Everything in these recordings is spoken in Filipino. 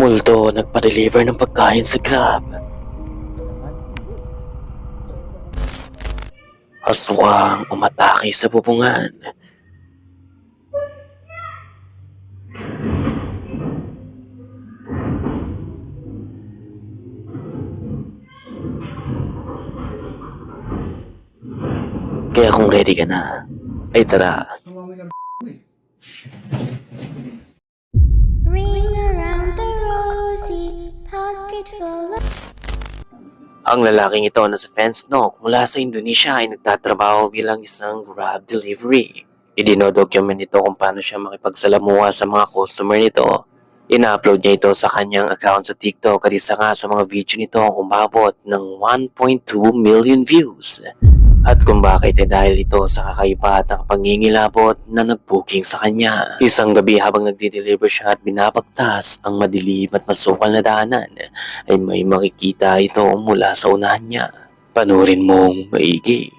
Multo nagpa-deliver ng pagkain sa Grab. Aswang umatake sa bubungan. Kaya kung ready ka na, ay tara. Ring around the rosy, pocket full of... Ang lalaking ito na si Fence Nok mula sa Indonesia ay nagtatrabaho bilang isang Grab delivery. Idinodocument nito kung paano siya makipagsalamuha sa mga customer nito. Ina-upload niya ito sa kanyang account sa TikTok at isa nga sa mga video nito ang umabot ng 1.2 million views. At kung bakit ay dahil ito sa kakaiba at nakapangingilabot na nag-booking sa kanya. Isang gabi habang nagdi-deliver siya at binabagtas ang madilim at masukal na daanan ay may makikita ito mula sa unahan niya. Panurin mong maigi.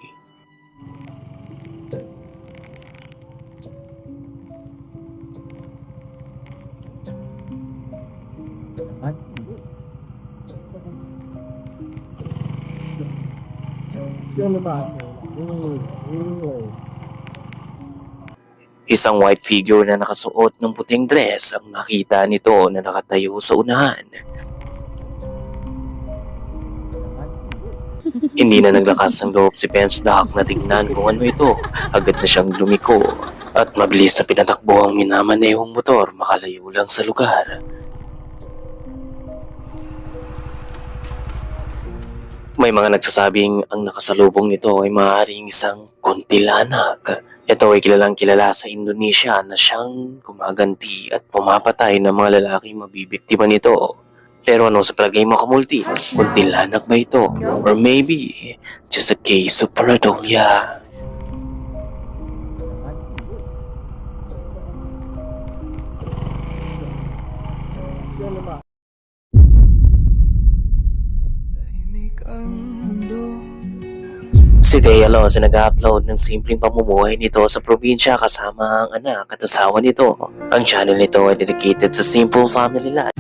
Isang white figure na nakasuot ng puting dress ang nakita nito na nakatayo sa unahan. Hindi na naglakas ng loob si Pensdock na tingnan kung ano ito. Agad na siyang lumiko at mabilis na pinatakbo ang minamanehong motor makalayo lang sa lugar. May mga nagsasabing ang nakasalubong nito ay maaaring isang kuntilanak. Ito ay kilalang kilala sa Indonesia na siyang gumaganti at pumapatay ng mga lalaking mabibiktima nito. Pero ano sa palagay mo, Kamulti? Kuntilanak ba ito? Or maybe just a case of pareidolia? Si Thea Los ay nag-upload ng simpleng pamumuhay nito sa probinsya kasama ang anak at asawa nito. Ang channel nito ay dedicated sa simple family life.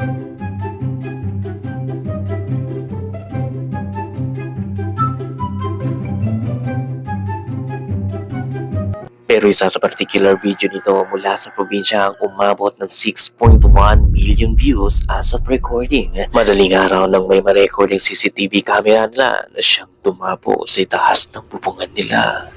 Pero isa sa particular video nito mula sa probinsya ang umabot ng 6.1 million views as of recording. Madaling araw nang may ma-record ng CCTV camera nila na siyang tumapo sa itaas ng bubungan nila.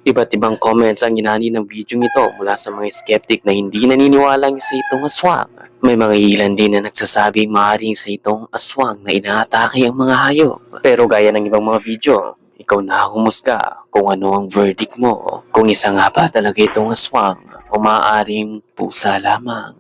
Iba't ibang comments ang ginani ng video nito mula sa mga skeptic na hindi naniniwalang isa itong aswang. May mga ilan din na nagsasabing maaaring isa itong aswang na inaatake ang mga hayop. Pero gaya ng ibang mga video, ikaw na humusga kung ano ang verdict mo. Kung isa nga ba talaga itong aswang o maaaring pusa lamang.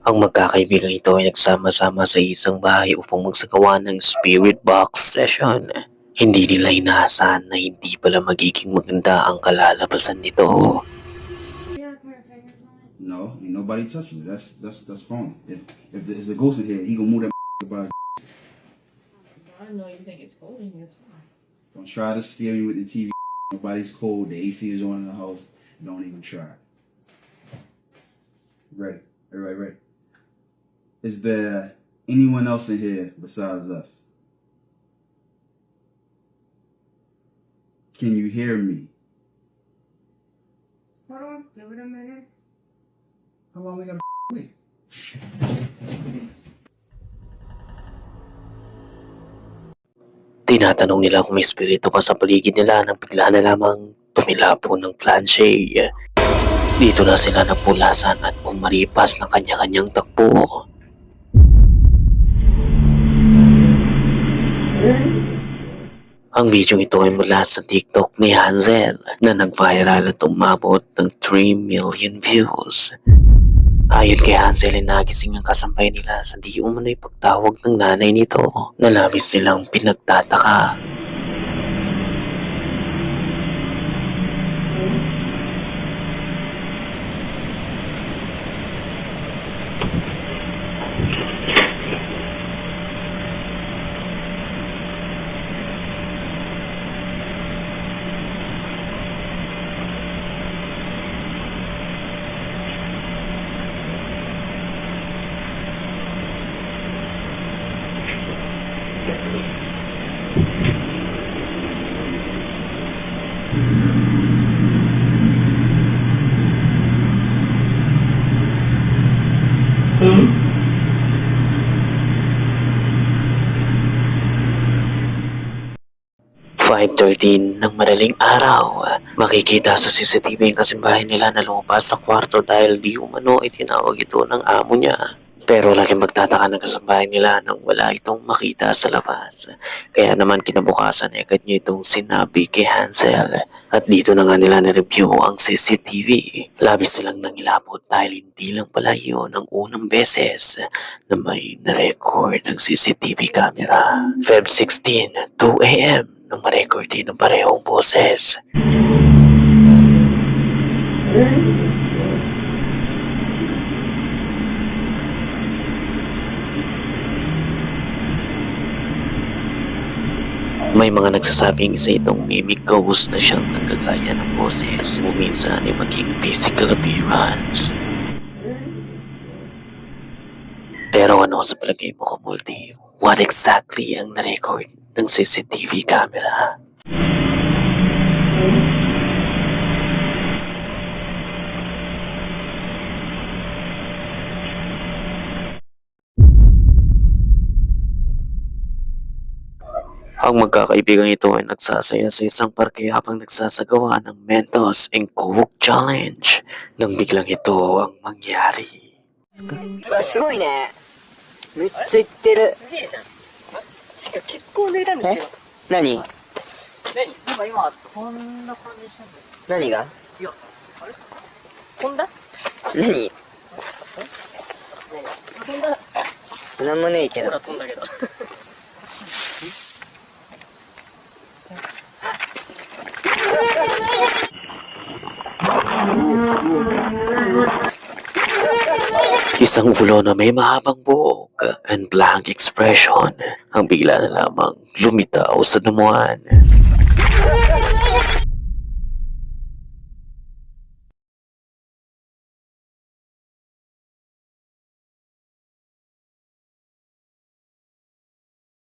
Ang magkakaibigang ito ay nagsama-sama sa isang bahay upang magsagawa ng spirit box session. Hindi nila inaasahan na hindi pala magiging maganda ang kalalabasan nito. No, ain't nobody touching it. That's phone. If there's a ghost in here, he gonna move that about. I know you think it's cold in here. It's fine. Don't try to steal me with the TV. Nobody's cold. The AC is on in the house. Don't even try. Ready? Everybody ready? Is there anyone else in here besides us? Can you hear me? Hold on, give it a minute. How long we gotta wait? Tinatanong nila kung may espiritu pa sa paligid nila nang bigla na lamang tumilapo ng planche. Dito na sila napulasan at kumaripas ng kanya-kanyang takbo. Ang video ito ay mula sa TikTok ni Hansel na nag-viral at umabot ng 3 million views. Ayon kay Hansel ay nagising ang kasampay nila sa di umano'y pagtawag ng nanay nito na labis silang pinagtataka. "5:13 ng madaling araw, makikita sa CCTV ang kasimbahay nila na lumabas sa kwarto dahil di umano ay tinawag ito ng amo niya. Pero laking magtataka ng kasambahay nila nang wala itong makita sa labas. Kaya naman kinabukasan ay agad niya itong sinabi kay Hansel. At dito na nga nila na-review ang CCTV. Labis silang nangilabot dahil hindi lang pala yun ang unang beses na may na-record ng CCTV camera. Feb 16, 2 a.m. nang ma-record din ng parehong boses. May mga nagsasabing isa itong mimic ghost na siyang nagkagaya ng boses o minsan ay maging physical appearance. Pero ano sa palagay mo, Kamulti? What exactly ang na-record ng CCTV camera? Ang magkakaibigan ito ay nagsasaya sa isang parke habang nagsasagawa ng Mentos and Coke Challenge nang biglang ito ang mangyari. うわ、すごいね。めっちゃいってる。すげえじゃん。しかも結構値段ですよ。何今、こんな感じしたんだよ。何がいや、あれ飛んだ何飛んだ。なんもねえけどほら。飛んだけど。Isang ulo na may mahabang buhok and blank expression ang bigla na lamang lumitaw sa damuhan.